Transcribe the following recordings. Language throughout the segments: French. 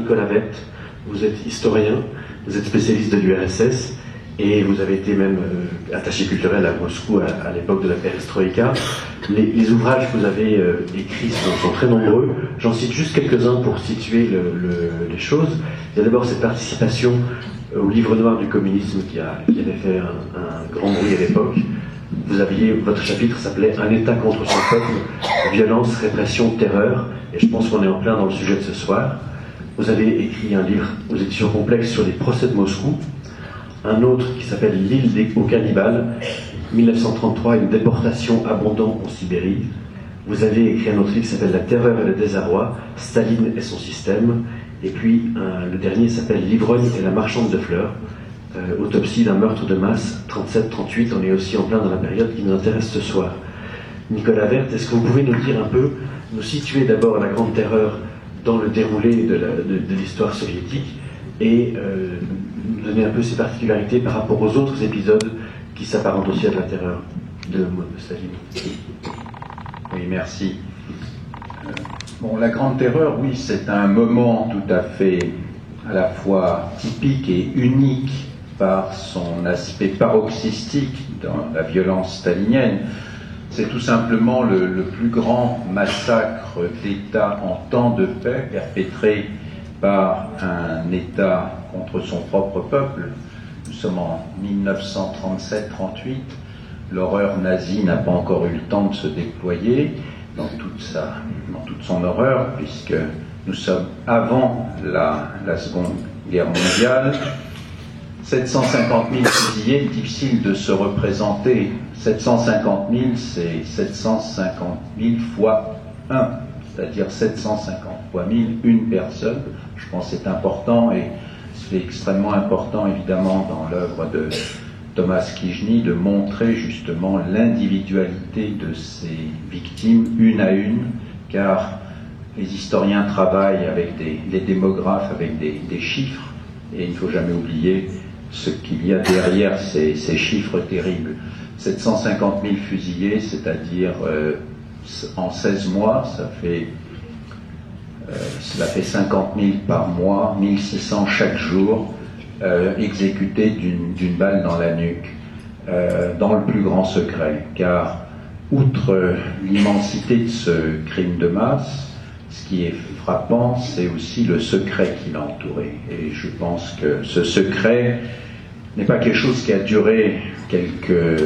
Nicolas Vert. Vous êtes historien, vous êtes spécialiste de l'URSS et vous avez été même attaché culturel à Moscou à l'époque de la perestroïka. Les ouvrages que vous avez écrits sont très nombreux. J'en cite juste quelques-uns pour situer les choses. Il y a d'abord cette participation au livre noir du communisme qui avait fait un grand bruit à l'époque. Votre chapitre s'appelait « Un État contre son peuple, violence, répression, terreur », et je pense qu'on est en plein dans le sujet de ce soir. Vous avez écrit un livre aux éditions Complexes sur les procès de Moscou, un autre qui s'appelle « L'île aux cannibales », 1933, une déportation abondante en Sibérie. Vous avez écrit un autre livre qui s'appelle « La terreur et le désarroi, Staline et son système », et puis le dernier s'appelle « L'ivrogne et la marchande de fleurs », autopsie d'un meurtre de masse, 37-38, on est aussi en plein dans la période qui nous intéresse ce soir. Nicolas Vert, est-ce que vous pouvez nous dire un peu, nous situer d'abord la Grande Terreur dans le déroulé de l'histoire soviétique et nous donner un peu ses particularités par rapport aux autres épisodes qui s'apparentent aussi à de la terreur de Staline. Oui, merci. Bon, la Grande Terreur, oui, c'est un moment tout à fait à la fois typique et unique par son aspect paroxystique dans la violence stalinienne. C'est tout simplement le plus grand massacre d'État en temps de paix perpétré par un État contre son propre peuple. Nous sommes en 1937-38, l'horreur nazie n'a pas encore eu le temps de se déployer dans toute son horreur, puisque nous sommes avant la Seconde Guerre mondiale. 750 000 fusillés, difficile de se représenter. 750 000, c'est 750 000 fois 1, c'est-à-dire 750 fois 1000, une personne. Je pense que c'est important et c'est extrêmement important évidemment dans l'œuvre de Thomas Kijny de montrer justement l'individualité de ces victimes une à une, car les historiens travaillent avec les démographes avec des chiffres et il ne faut jamais oublier ce qu'il y a derrière ces chiffres terribles. 750 000 fusillés, c'est-à-dire en 16 mois, cela fait 50 000 par mois, 1600 chaque jour, exécutés d'une balle dans la nuque, dans le plus grand secret. Car, outre l'immensité de ce crime de masse, ce qui est frappant, c'est aussi le secret qui l'a entouré. Et je pense que ce secret n'est pas quelque chose qui a duré quelques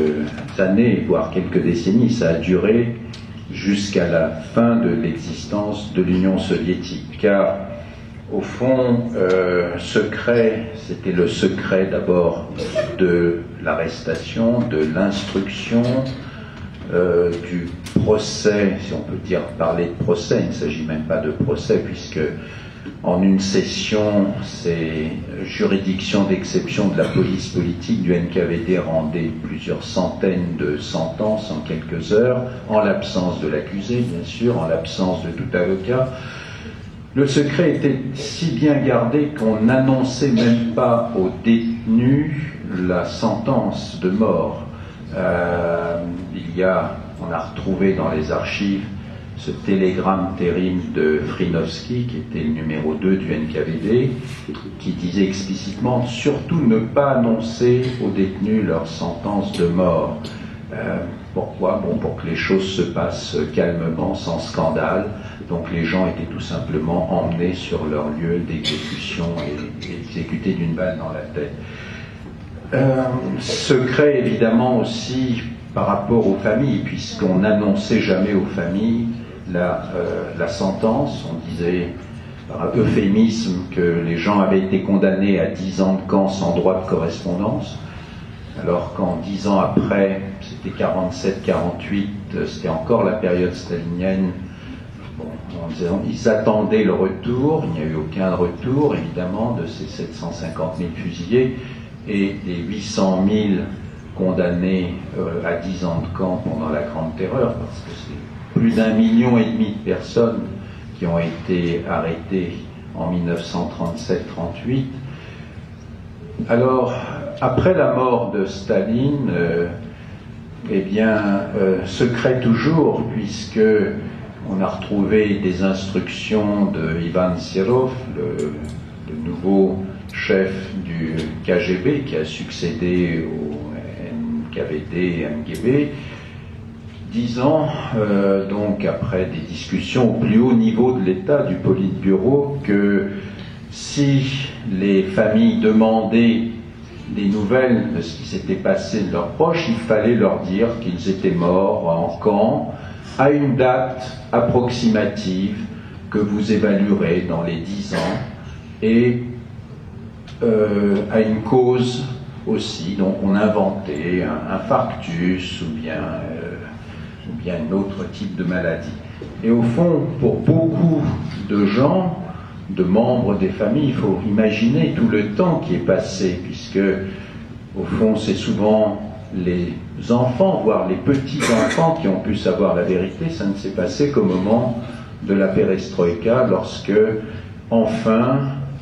années, voire quelques décennies. Ça a duré jusqu'à la fin de l'existence de l'Union soviétique. Car, au fond, secret, c'était le secret d'abord de l'arrestation, de l'instruction, du procès, si on peut parler de procès, il ne s'agit même pas de procès, puisque en une session, ces juridictions d'exception de la police politique du NKVD rendaient plusieurs centaines de sentences en quelques heures, en l'absence de l'accusé, bien sûr, en l'absence de tout avocat. Le secret était si bien gardé qu'on n'annonçait même pas aux détenus la sentence de mort. On a retrouvé dans les archives ce télégramme terrible de Frinovski, qui était le numéro 2 du NKVD, qui disait explicitement « surtout ne pas annoncer aux détenus leur sentence de mort ». Pourquoi ? Bon, pour que les choses se passent calmement, sans scandale. Donc les gens étaient tout simplement emmenés sur leur lieu d'exécution et exécutés d'une balle dans la tête. Secret évidemment aussi par rapport aux familles, puisqu'on n'annonçait jamais aux familles la sentence. On disait par euphémisme que les gens avaient été condamnés à 10 ans de camp sans droit de correspondance, alors qu'en 10 ans après, c'était 47-48, c'était encore la période stalinienne. Bon, ils attendaient le retour, il n'y a eu aucun retour évidemment de ces 750 000 fusillés et les 800 000 condamnés à 10 ans de camp pendant la Grande Terreur, parce que c'est plus d'1,5 million de personnes qui ont été arrêtées en 1937-38. Alors, après la mort de Staline, secret toujours, puisque on a retrouvé des instructions de Ivan Serov, le nouveau chef du KGB qui a succédé au NKVD, MGB, disant, donc après des discussions au plus haut niveau de l'État, du Politburo, que si les familles demandaient des nouvelles de ce qui s'était passé de leurs proches, il fallait leur dire qu'ils étaient morts en camp à une date approximative que vous évaluerez dans les 10 ans et à une cause aussi. Donc on inventait un infarctus ou bien un autre type de maladie. Et au fond, pour beaucoup de gens, de membres des familles, il faut imaginer tout le temps qui est passé, puisque au fond c'est souvent les enfants, voire les petits-enfants qui ont pu savoir la vérité. Ça ne s'est passé qu'au moment de la perestroïka, lorsque enfin,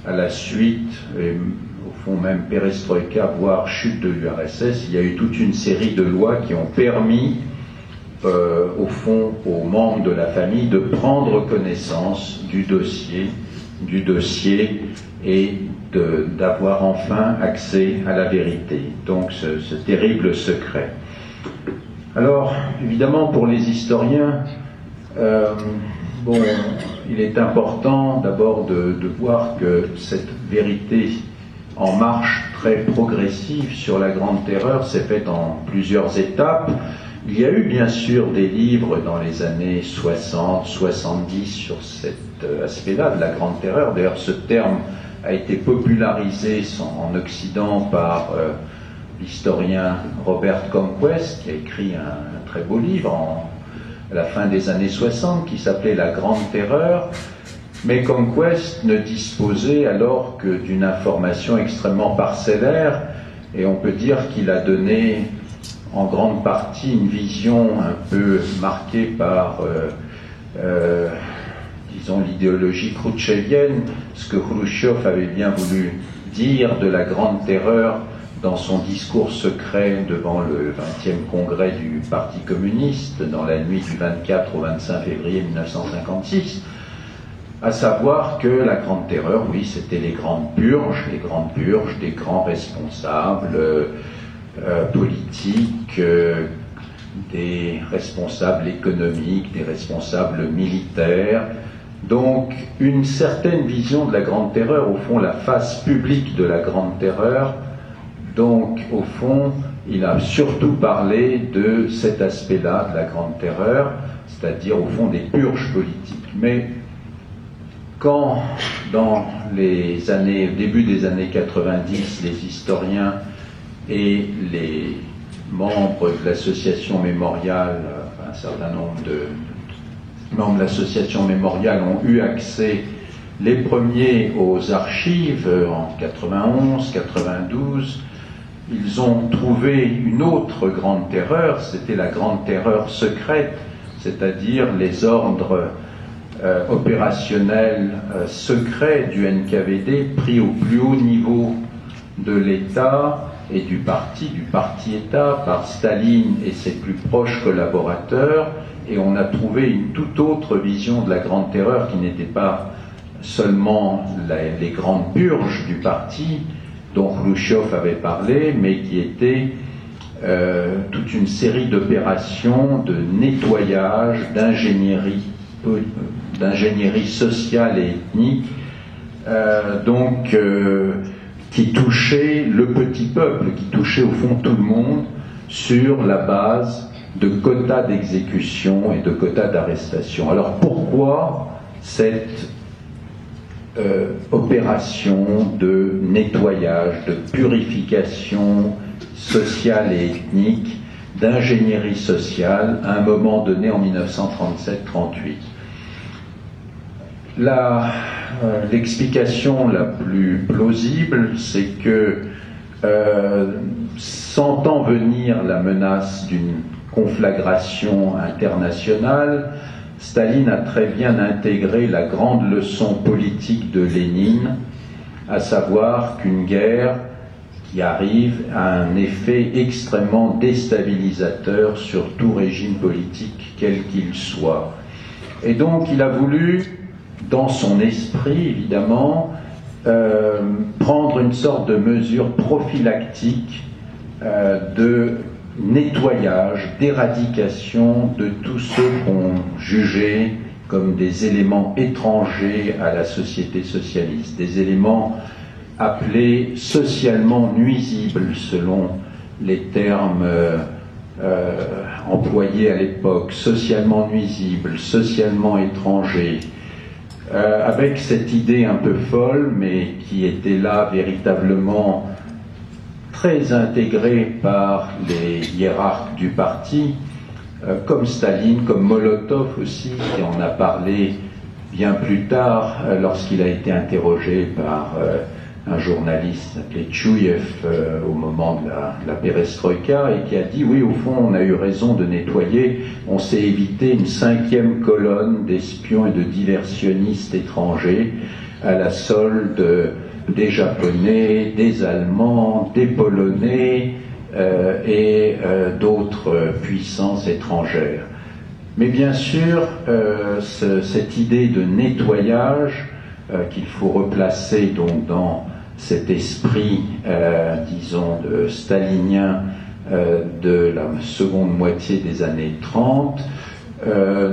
à la suite, et au fond même perestroïka, voire chute de l'URSS, il y a eu toute une série de lois qui ont permis au fond aux membres de la famille de prendre connaissance du dossier et d'avoir enfin accès à la vérité. Donc ce terrible secret. Alors, évidemment, pour les historiens, il est important d'abord de voir que cette vérité en marche très progressive sur la Grande Terreur s'est faite en plusieurs étapes. Il y a eu bien sûr des livres dans les années 60, 70 sur cet aspect-là de la Grande Terreur. D'ailleurs, ce terme a été popularisé en Occident par l'historien Robert Conquest, qui a écrit un très beau livre à la fin des années 60 qui s'appelait La Grande Terreur. Mais Conquest ne disposait alors que d'une information extrêmement parcellaire, et on peut dire qu'il a donné en grande partie une vision un peu marquée par, disons, l'idéologie khrouchtchevienne, ce que Khrouchtchev avait bien voulu dire de la Grande Terreur dans son discours secret devant le 20e congrès du Parti communiste, dans la nuit du 24 au 25 février 1956, à savoir que la Grande Terreur, oui, c'était les grandes purges des grands responsables politiques, des responsables économiques, des responsables militaires. Donc une certaine vision de la Grande Terreur, au fond la face publique de la Grande Terreur. Donc au fond il a surtout parlé de cet aspect-là de la Grande Terreur, c'est-à-dire au fond des purges politiques. Mais quand dans les années, début des années 90, les historiens et les membres de l'association mémoriale, un certain nombre de membres de l'association mémoriale ont eu accès les premiers aux archives en 91, 92, ils ont trouvé une autre grande terreur, c'était la grande terreur secrète, c'est-à-dire les ordres opérationnels secrets du NKVD pris au plus haut niveau de l'État et du parti-État par Staline et ses plus proches collaborateurs, et on a trouvé une toute autre vision de la Grande Terreur qui n'était pas seulement les grandes purges du parti dont Khrouchtchev avait parlé, mais qui était toute une série d'opérations de nettoyage, d'ingénierie sociale et ethnique, qui touchait le petit peuple, qui touchait au fond tout le monde sur la base de quotas d'exécution et de quotas d'arrestation. Alors pourquoi cette opération de nettoyage, de purification sociale et ethnique, d'ingénierie sociale à un moment donné en 1937-38? L'explication la plus plausible, c'est que sentant venir la menace d'une conflagration internationale, Staline a très bien intégré la grande leçon politique de Lénine, à savoir qu'une guerre qui arrive a un effet extrêmement déstabilisateur sur tout régime politique, quel qu'il soit. Et donc il a voulu, dans son esprit évidemment, prendre une sorte de mesure prophylactique de nettoyage, d'éradication de tous ceux qu'on jugeait comme des éléments étrangers à la société socialiste, des éléments appelés socialement nuisibles selon les termes employés à l'époque, socialement nuisibles, socialement étrangers, avec cette idée un peu folle, mais qui était là véritablement très intégrée par les hiérarques du parti, comme Staline, comme Molotov aussi, qui en a parlé bien plus tard lorsqu'il a été interrogé par un journaliste appelé Tchouyev au moment de la perestroïka, et qui a dit oui, au fond on a eu raison de nettoyer, on s'est évité une 5e colonne d'espions et de diversionnistes étrangers à la solde des Japonais, des Allemands, des Polonais et d'autres puissances étrangères. Mais bien sûr, cette idée de nettoyage qu'il faut replacer donc dans cet esprit, disons, de stalinien de la seconde moitié des années 30,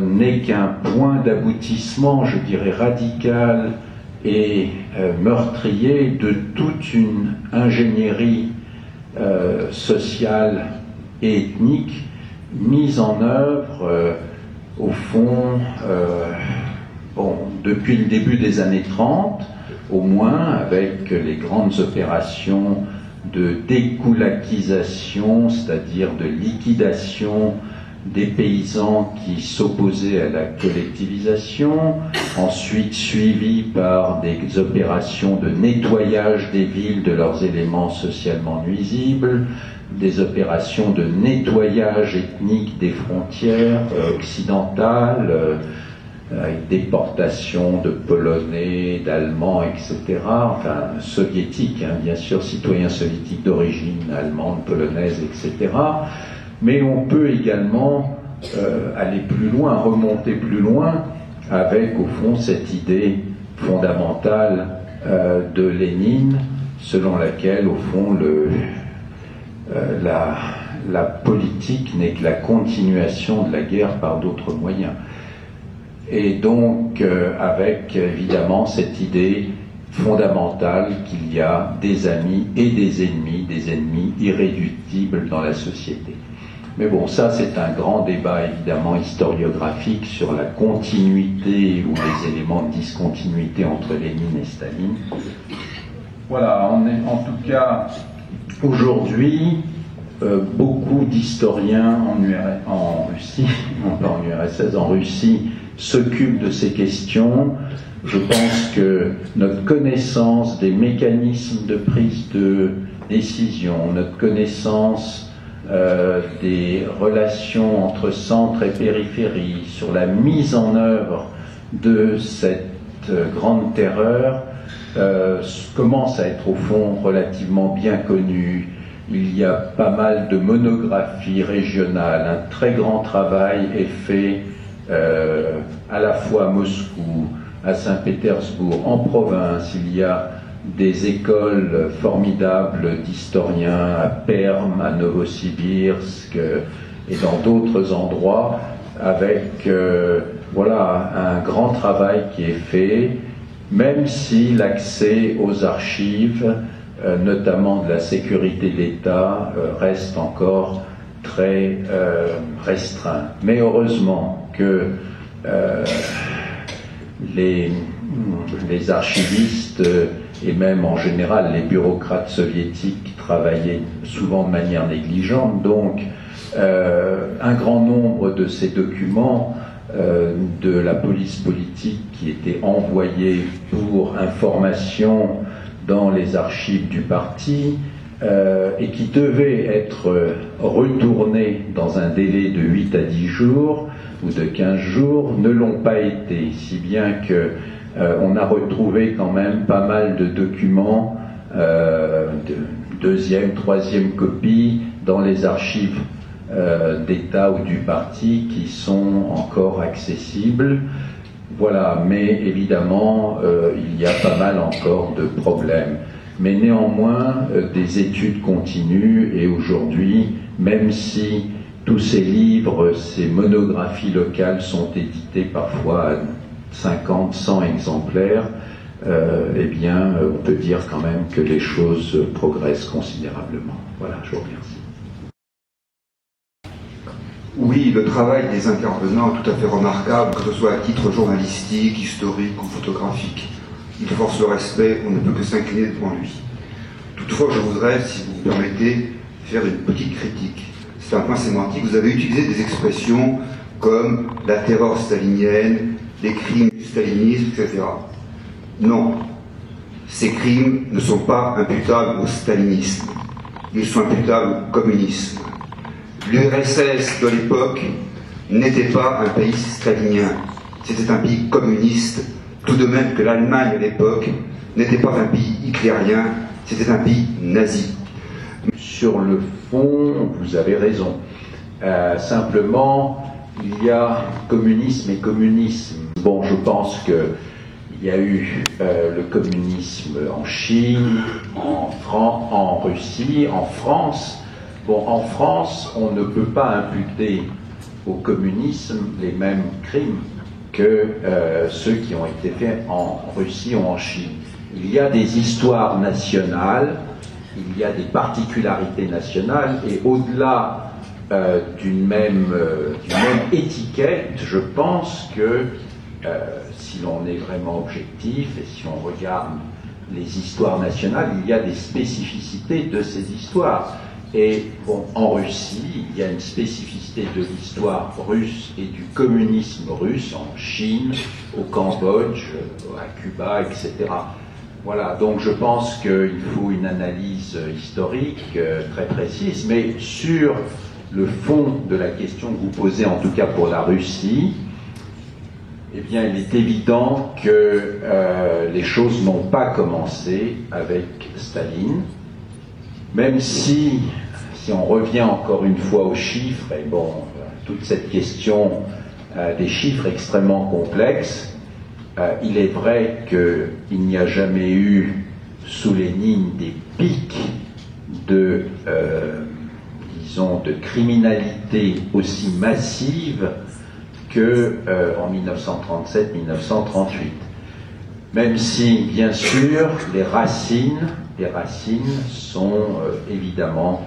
n'est qu'un point d'aboutissement, je dirais, radical et meurtrier de toute une ingénierie sociale et ethnique mise en œuvre, au fond, depuis le début des années 30, au moins, avec les grandes opérations de dékoulakisation, c'est-à-dire de liquidation des paysans qui s'opposaient à la collectivisation, ensuite suivies par des opérations de nettoyage des villes de leurs éléments socialement nuisibles, des opérations de nettoyage ethnique des frontières occidentales, avec déportation de Polonais, d'Allemands, etc., enfin soviétiques, hein, bien sûr, citoyens soviétiques d'origine allemande, polonaise, etc., mais on peut également aller plus loin, remonter plus loin, avec au fond cette idée fondamentale de Lénine, selon laquelle au fond la politique n'est que la continuation de la guerre par d'autres moyens. Et donc avec évidemment cette idée fondamentale qu'il y a des amis et des ennemis irréductibles dans la société. Mais bon, ça c'est un grand débat évidemment historiographique sur la continuité ou les éléments de discontinuité entre Lénine et Staline. Voilà, on est en tout cas aujourd'hui beaucoup d'historiens en Russie, non pas en URSS, en Russie, s'occupent de ces questions. Je pense que notre connaissance des mécanismes de prise de décision, notre connaissance des relations entre centre et périphérie, sur la mise en œuvre de cette grande terreur, commence à être au fond relativement bien connue. Il y a pas mal de monographies régionales, un très grand travail est fait à la fois à Moscou, à Saint-Pétersbourg, en province. Il y a des écoles formidables d'historiens à Perm, à Novosibirsk et dans d'autres endroits, avec voilà, un grand travail qui est fait, même si l'accès aux archives, notamment de la sécurité d'État, reste encore très restreint. Mais heureusement que les archivistes et même en général les bureaucrates soviétiques travaillaient souvent de manière négligente, donc un grand nombre de ces documents de la police politique qui étaient envoyés pour information dans les archives du parti et qui devaient être retournés dans un délai de 8 à 10 jours ou de 15 jours, ne l'ont pas été, si bien que on a retrouvé quand même pas mal de documents de deuxième, troisième copie dans les archives d'État ou du parti qui sont encore accessibles. Voilà, mais évidemment, il y a pas mal encore de problèmes. Mais néanmoins, des études continuent et aujourd'hui, même si tous ces livres, ces monographies locales sont édités parfois à 50, 100 exemplaires, eh bien, on peut dire quand même que les choses progressent considérablement. Voilà, je vous remercie. Oui, le travail des intervenants est tout à fait remarquable, que ce soit à titre journalistique, historique ou photographique. Il force le respect, on ne peut que s'incliner devant lui. Toutefois, je voudrais, si vous me permettez, faire une petite critique. C'est un point sémantique. Vous avez utilisé des expressions comme la terreur stalinienne, les crimes du stalinisme, etc. Non, ces crimes ne sont pas imputables au stalinisme. Ils sont imputables au communisme. L'URSS de l'époque n'était pas un pays stalinien, c'était un pays communiste, tout de même que l'Allemagne à l'époque n'était pas un pays hitlérien, c'était un pays nazi. Sur le fond, vous avez raison. Simplement, il y a communisme et communisme. Bon, je pense qu'il y a eu le communisme en Chine, en Russie, en France. Bon, en France, on ne peut pas imputer au communisme les mêmes crimes que ceux qui ont été faits en Russie ou en Chine. Il y a des histoires nationales, il y a des particularités nationales, et au-delà d'une même étiquette, je pense que si l'on est vraiment objectif et si on regarde les histoires nationales, il y a des spécificités de ces histoires. Et bon, en Russie, il y a une spécificité de l'histoire russe et du communisme russe, en Chine, au Cambodge, à Cuba, etc. Voilà, donc je pense qu'il faut une analyse historique très précise, mais sur le fond de la question que vous posez, en tout cas pour la Russie, eh bien, il est évident que les choses n'ont pas commencé avec Staline, même si on revient encore une fois aux chiffres, et bon, toute cette question des chiffres extrêmement complexes, il est vrai qu'il n'y a jamais eu sous Lénine des pics de, disons, de criminalité aussi massive que en 1937-1938. Même si, bien sûr, les racines sont évidemment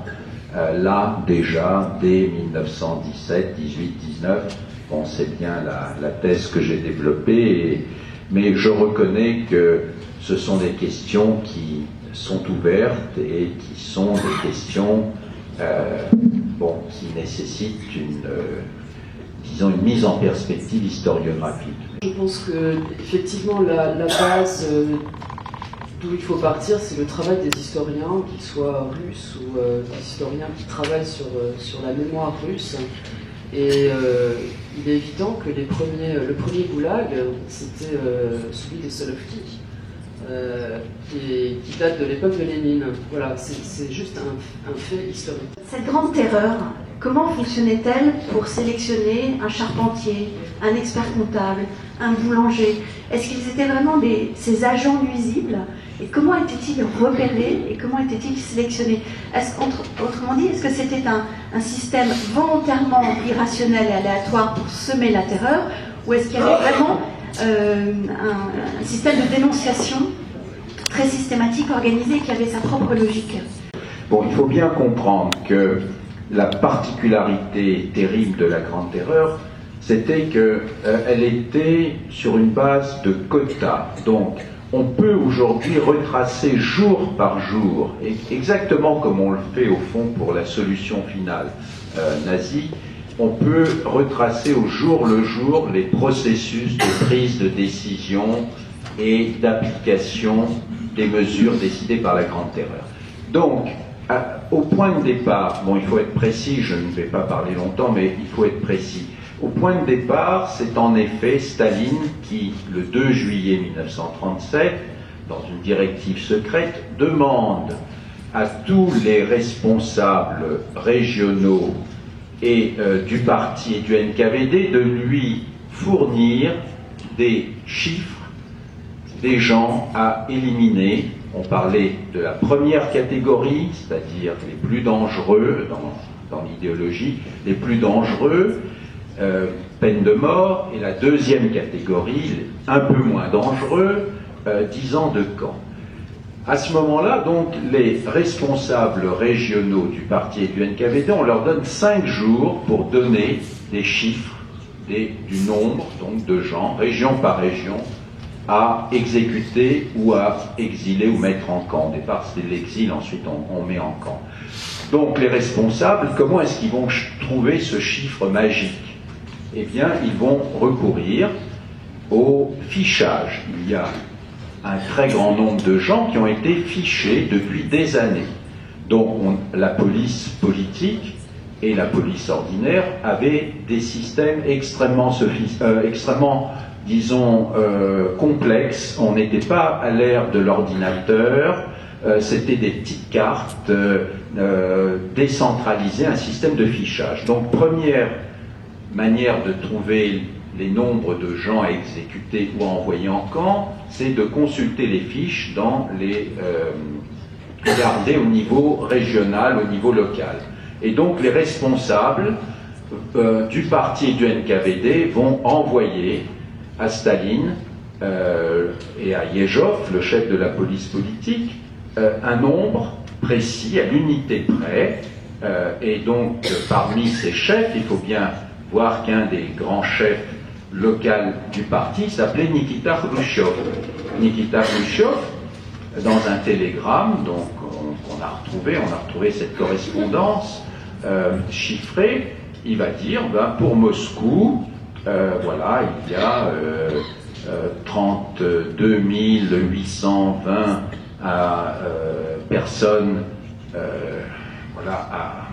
là déjà dès 1917, 18, 19. Bon, c'est bien la thèse que j'ai développée, mais je reconnais que ce sont des questions qui sont ouvertes et qui sont des questions qui nécessitent disons une mise en perspective historiographique. Je pense que effectivement la base d'où il faut partir, c'est le travail des historiens, qu'ils soient russes ou des historiens qui travaillent sur la mémoire russe. Et il est évident que le premier goulag, c'était celui des Solovki, qui date de l'époque de Lénine. Voilà, c'est juste un fait historique. Cette grande terreur, comment fonctionnait-elle pour sélectionner un charpentier, un expert comptable, un boulanger? Est-ce qu'ils étaient vraiment ces agents nuisibles? Et comment étaient-ils repérés et comment étaient-ils sélectionnés? Autrement dit, est-ce que c'était un système volontairement irrationnel et aléatoire pour semer la terreur, ou est-ce qu'il y avait vraiment un système de dénonciation très systématique, organisé, qui avait sa propre logique? Bon, il faut bien comprendre que la particularité terrible de la Grande Terreur, c'était qu'elle était sur une base de quotas. Donc, on peut aujourd'hui retracer jour par jour, exactement comme on le fait au fond pour la solution finale nazie, on peut retracer au jour le jour les processus de prise de décision et d'application des mesures décidées par la Grande Terreur. Donc, au point de départ, bon, il faut être précis, je ne vais pas parler longtemps, mais il faut être précis. Au point de départ, c'est en effet Staline qui, le 2 juillet 1937, dans une directive secrète, demande à tous les responsables régionaux et du parti et du NKVD de lui fournir des chiffres des gens à éliminer. On parlait de la première catégorie, c'est-à-dire les plus dangereux dans l'idéologie, les plus dangereux, peine de mort, et la deuxième catégorie, un peu moins dangereux, 10 ans de camp. À ce moment-là, donc, les responsables régionaux du parti et du NKVD, on leur donne 5 jours pour donner des chiffres du nombre donc, de gens, région par région, à exécuter ou à exiler ou mettre en camp. Au départ, c'est l'exil, ensuite on met en camp. Donc les responsables, comment est-ce qu'ils vont trouver ce chiffre magique? Eh bien, ils vont recourir au fichage. Il y a un très grand nombre de gens qui ont été fichés depuis des années. Donc la police politique et la police ordinaire avaient des systèmes extrêmement disons, complexes. On n'était pas à l'ère de l'ordinateur, c'était des petites cartes décentralisées, un système de fichage. Donc, première manière de trouver les nombres de gens à exécuter ou à envoyer en camp, c'est de consulter les fiches dans les garder au niveau régional, au niveau local. Et donc, les responsables du parti et du NKVD vont envoyer à Staline et à Yezhov, le chef de la police politique, un nombre précis, à l'unité près, et donc parmi ces chefs, il faut bien voir qu'un des grands chefs locaux du parti s'appelait Nikita Khrouchtchev. Nikita Khrouchtchev, dans un télégramme, donc on a retrouvé cette correspondance chiffrée, il va dire, pour Moscou, voilà, il y a 32 820 personnes voilà,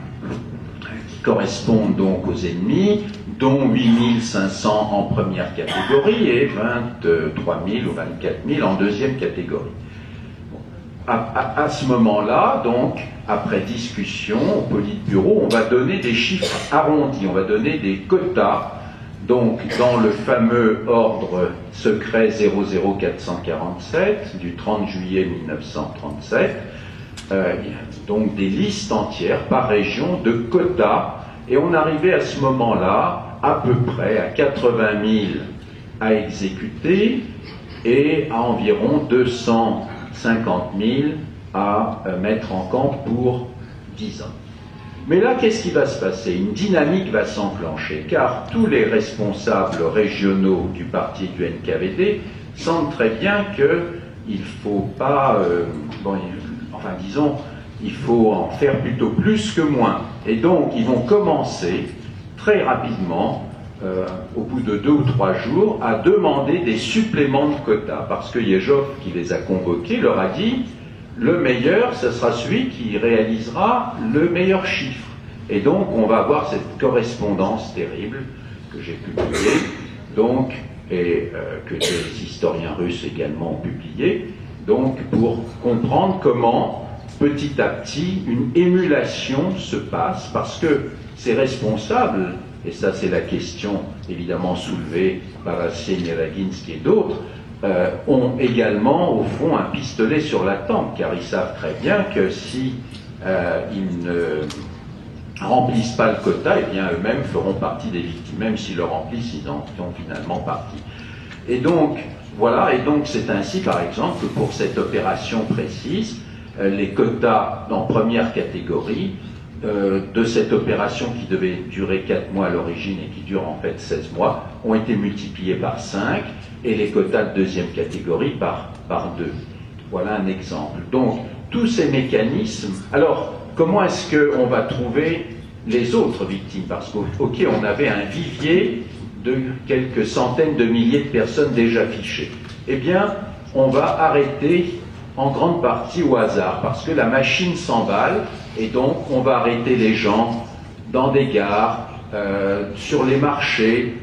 qui correspondent donc aux ennemis, dont 8 500 en première catégorie et 23 000 ou 24 000 en deuxième catégorie. À ce moment-là, donc, après discussion au Politburo, on va donner des chiffres arrondis, on va donner des quotas. Donc, dans le fameux ordre secret 00447 du 30 juillet 1937, donc des listes entières par région de quotas, et on arrivait à ce moment-là à peu près à 80 000 à exécuter et à environ 250 000 à mettre en camp pour 10 ans. Mais là, qu'est-ce qui va se passer? Une dynamique va s'enclencher, car tous les responsables régionaux du parti du NKVD sentent très bien qu'il ne faut pas, il faut en faire plutôt plus que moins. Et donc, ils vont commencer très rapidement, au bout de 2 ou 3 jours, à demander des suppléments de quotas, parce que Yezhov, qui les a convoqués, leur a dit le meilleur, ce sera celui qui réalisera le meilleur chiffre. Et donc, on va avoir cette correspondance terrible que j'ai publiée, donc, et que des historiens russes également ont publié, donc, pour comprendre comment, petit à petit, une émulation se passe, parce que ces responsables, et ça c'est la question évidemment soulevée par Arsène Raginsky et d'autres, ont également, au fond, un pistolet sur la tempe, car ils savent très bien que si ils ne remplissent pas le quota, eh bien eux-mêmes feront partie des victimes. Même s'ils le remplissent, ils en font finalement partie. Et donc, voilà, et donc c'est ainsi, par exemple, que pour cette opération précise, les quotas en première catégorie de cette opération qui devait durer 4 mois à l'origine et qui dure en fait 16 mois, ont été multipliés par 5, et les quotas de deuxième catégorie par 2. Voilà un exemple. Donc, tous ces mécanismes... Alors, comment est-ce qu'on va trouver les autres victimes? Parce qu'ok, on avait un vivier de quelques centaines de milliers de personnes déjà fichées. Eh bien, on va arrêter en grande partie au hasard, parce que la machine s'emballe, et donc on va arrêter les gens dans des gares, sur les marchés,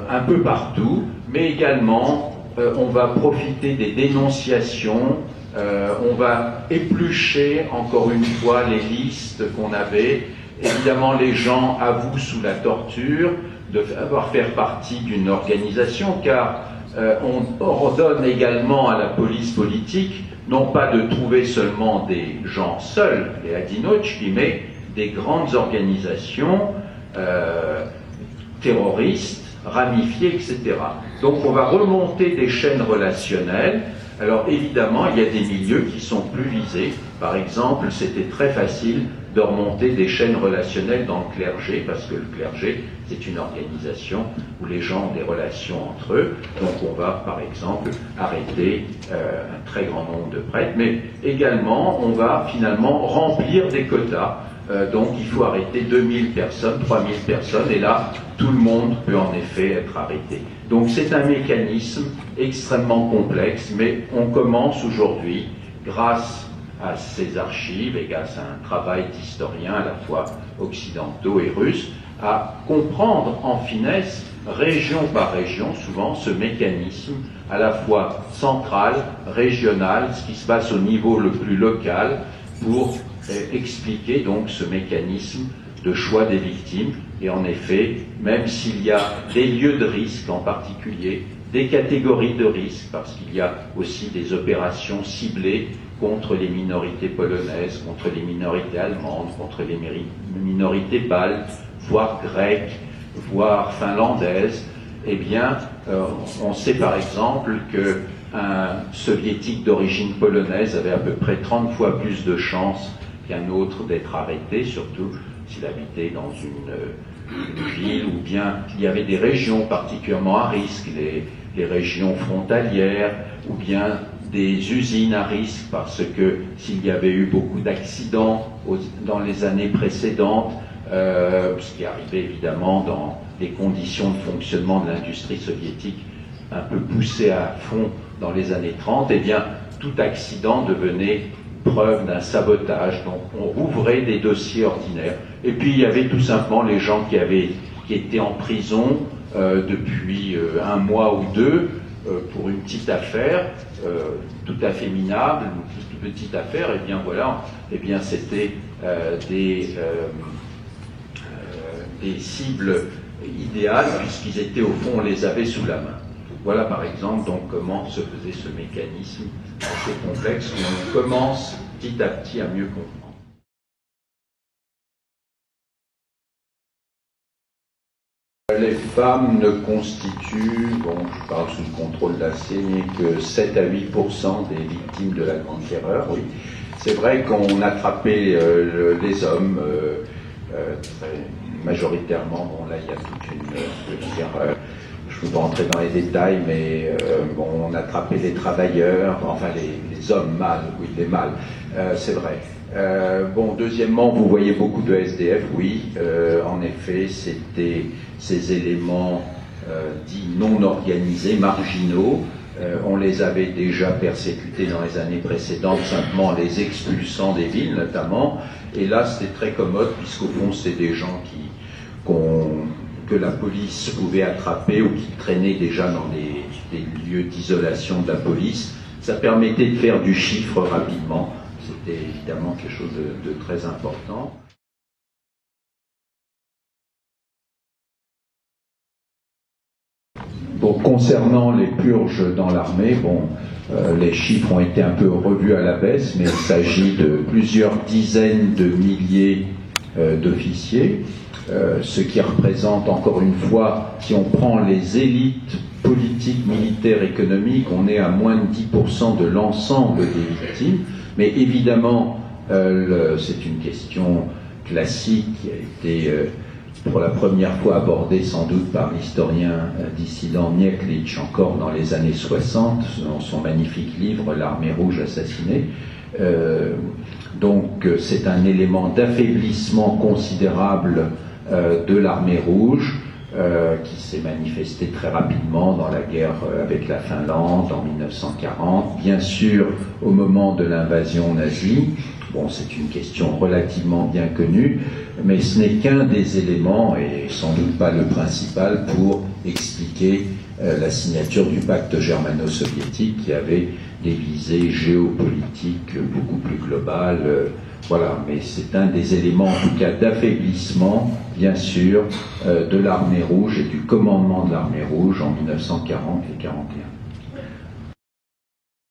un peu partout, mais également on va profiter des dénonciations, on va éplucher encore une fois les listes qu'on avait, évidemment, les gens avouent sous la torture d'avoir fait partie d'une organisation, car on ordonne également à la police politique, non pas de trouver seulement des gens seuls, les adinochi, mais des grandes organisations terroristes, ramifiées, etc. Donc on va remonter des chaînes relationnelles. Alors évidemment, il y a des milieux qui sont plus visés. Par exemple, c'était très facile de remonter des chaînes relationnelles dans le clergé, parce que le clergé, c'est une organisation où les gens ont des relations entre eux. Donc on va, par exemple, arrêter un très grand nombre de prêtres, mais également, on va finalement remplir des quotas. Donc il faut arrêter 2000 personnes, 3000 personnes, et là, tout le monde peut en effet être arrêté. Donc c'est un mécanisme extrêmement complexe, mais on commence aujourd'hui, grâce à ces archives et grâce à un travail d'historiens à la fois occidentaux et russes, à comprendre en finesse, région par région, souvent ce mécanisme à la fois central, régional, ce qui se passe au niveau le plus local, pour expliquer donc ce mécanisme de choix des victimes. Et en effet, même s'il y a des lieux de risque en particulier, des catégories de risque, parce qu'il y a aussi des opérations ciblées contre les minorités polonaises, contre les minorités allemandes, contre les minorités baltes, voire grecques, voire finlandaises, eh bien, on sait par exemple qu'un soviétique d'origine polonaise avait à peu près 30 fois plus de chances qu'un autre d'être arrêté, surtout s'il habitait dans une ville, ou bien il y avait des régions particulièrement à risque, les régions frontalières, ou bien des usines à risque, parce que s'il y avait eu beaucoup d'accidents dans les années précédentes, ce qui arrivait évidemment dans les conditions de fonctionnement de l'industrie soviétique un peu poussées à fond dans les années 30, eh bien tout accident devenait preuve d'un sabotage, donc on rouvrait des dossiers ordinaires. Et puis il y avait tout simplement les gens qui étaient en prison depuis un mois ou deux pour une petite affaire tout à fait minable, une toute petite affaire. Et bien voilà, et bien c'était des cibles idéales, puisqu'ils étaient au fond, on les avait sous la main. Voilà par exemple donc comment se faisait ce mécanisme assez complexe qu'on commence petit à petit à mieux comprendre. Les femmes ne constituent, bon, je parle sous le contrôle de la CENI, que 7 à 8% des victimes de la Grande Terreur, oui. C'est vrai qu'on attrapait les hommes très majoritairement. Bon, là, il y a toute une... je ne veux pas rentrer dans les détails, mais bon, on attrapait les travailleurs, enfin les hommes mâles, oui, les mâles, c'est vrai. Bon, deuxièmement, vous voyez beaucoup de SDF, oui, en effet, c'était ces éléments dits non organisés, marginaux. On les avait déjà persécutés dans les années précédentes, simplement en les expulsant des villes, notamment. Et là, c'était très commode, puisqu'au fond, c'est des gens que la police pouvait attraper ou qui traînaient déjà dans des lieux d'isolation de la police. Ça permettait de faire du chiffre rapidement. C'était évidemment quelque chose de très important. Bon, concernant les purges dans l'armée, bon, les chiffres ont été un peu revus à la baisse, mais il s'agit de plusieurs dizaines de milliers d'officiers, ce qui représente, encore une fois, si on prend les élites politiques, militaires, économiques, on est à moins de 10% de l'ensemble des victimes. Mais évidemment, c'est une question classique qui a été pour la première fois abordée sans doute par l'historien dissident Nieklich encore dans les années 60, dans son magnifique livre « L'armée rouge assassinée ». Donc c'est un élément d'affaiblissement considérable de l'armée rouge qui s'est manifesté très rapidement dans la guerre avec la Finlande en 1940, bien sûr au moment de l'invasion nazie. Bon, c'est une question relativement bien connue, mais ce n'est qu'un des éléments, et sans doute pas le principal, pour expliquer la signature du pacte germano-soviétique qui avait des visées géopolitiques beaucoup plus globales Voilà, mais c'est un des éléments, en tout cas, d'affaiblissement, bien sûr, de l'armée rouge et du commandement de l'armée rouge en 1940 et 1941.